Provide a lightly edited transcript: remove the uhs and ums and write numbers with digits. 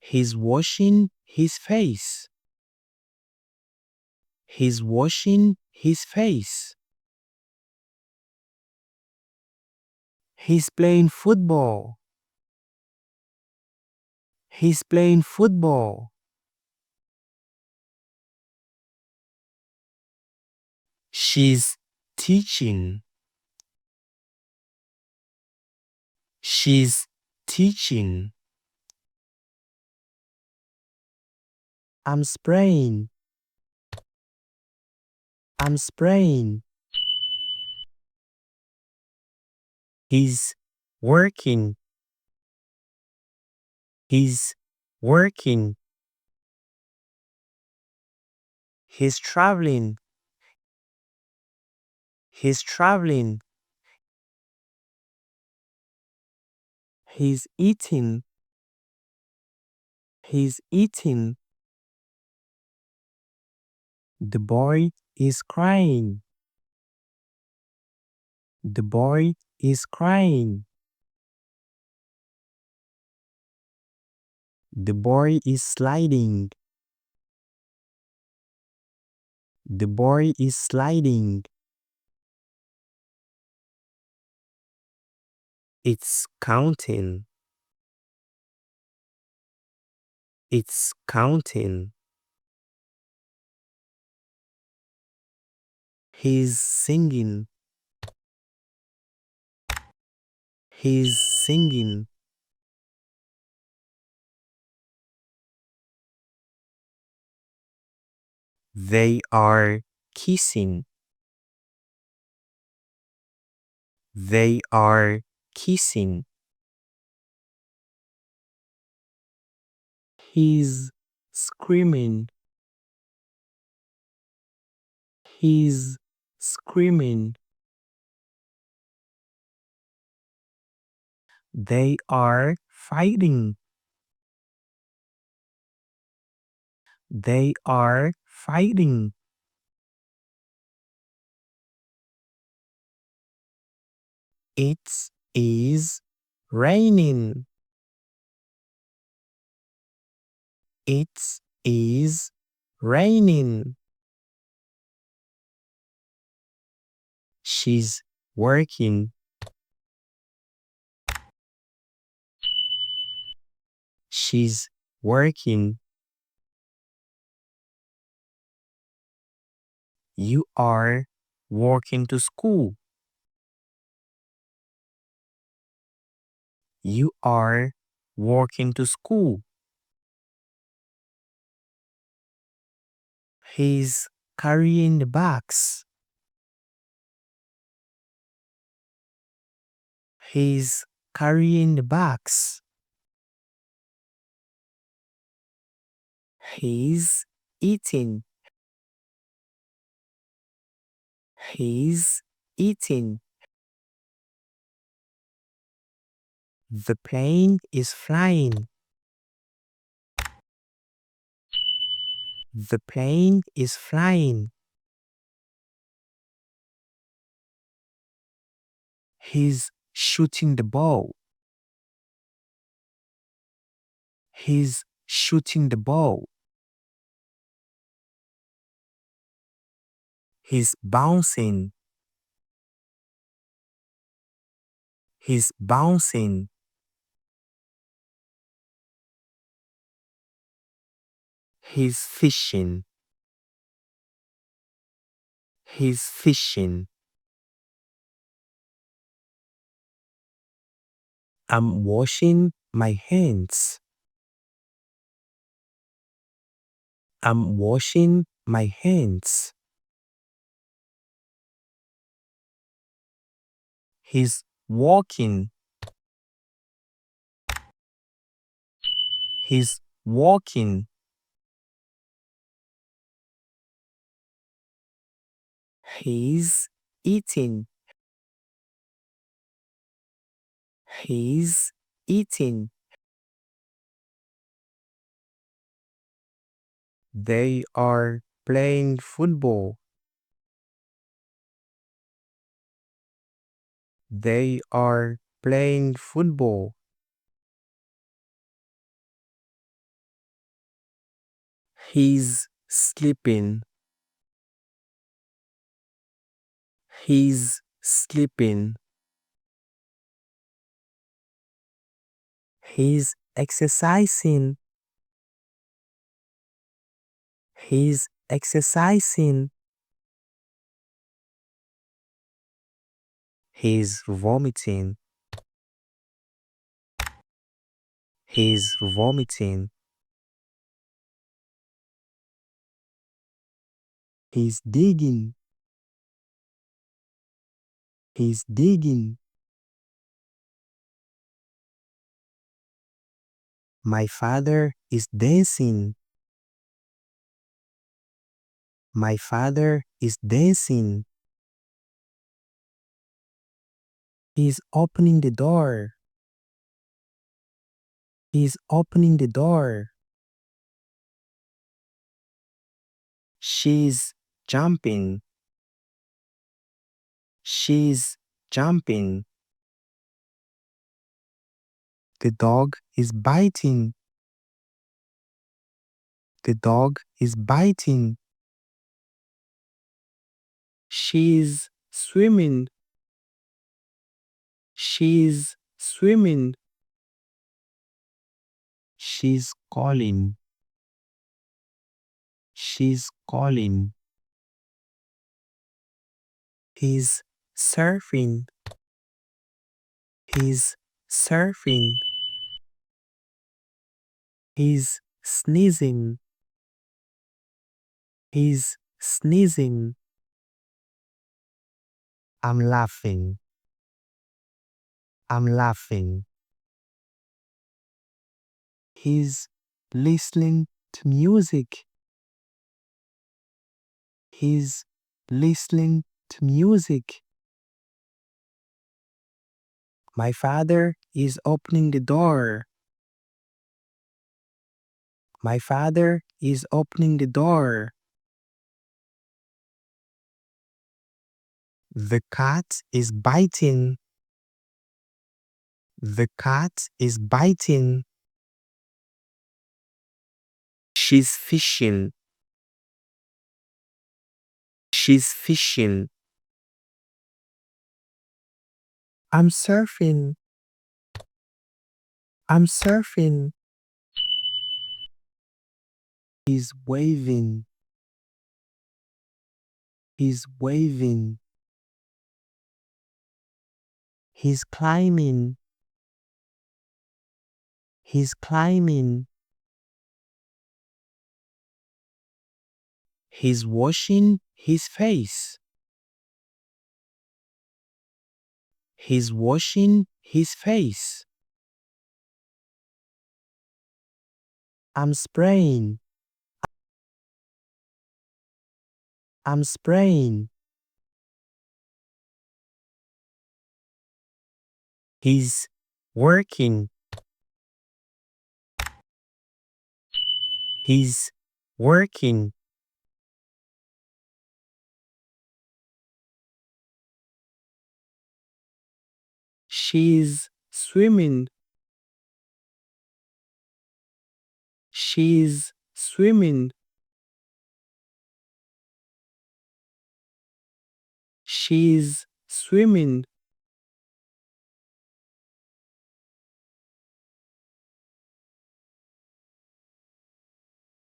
He's washing his face. He's washing his face. He's playing football. He's playing football. She's teaching. She's teaching. I'm spraying. I'm spraying. He's working. He's working. He's traveling. He's traveling. He's eating. He's eating. The boy is crying. The boy is crying. The boy is sliding. The boy is sliding. It's counting. It's counting. He's singing. He's singing. They are kissing. They are kissing. He's screaming. He's screaming. They are fighting. They are fighting. It is raining. It is raining. She's working. She's working. You are walking to school. You are walking to school. He's carrying the bags. He's carrying the bags. He's eating. He's eating. The plane is flying. The plane is flying. He's shooting the ball. He's shooting the ball. He's bouncing. He's bouncing. He's fishing. He's fishing. I'm washing my hands. I'm washing my hands. He's walking. He's walking. He's eating. He's eating. They are playing football. They are playing football. He's sleeping. He's sleeping. He's exercising. He's exercising. He's vomiting. He's vomiting. He's digging. He's digging. My father is dancing. My father is dancing. He's opening the door. He's opening the door. She's jumping. She's jumping. The dog is biting. The dog is biting. She's swimming. She's swimming. She's calling. She's calling. He's surfing. He's surfing. He's sneezing. He's sneezing. I'm laughing. I'm laughing. He's listening to music. He's listening to music. My father is opening the door. My father is opening the door. The cat is biting. The cat is biting. She's fishing. She's fishing. I'm surfing. I'm surfing. He's waving. He's waving. He's climbing. He's climbing. He's washing his face. He's washing his face. I'm spraying. I'm spraying. He's working. He's working. She's swimming. She's swimming. She's swimming.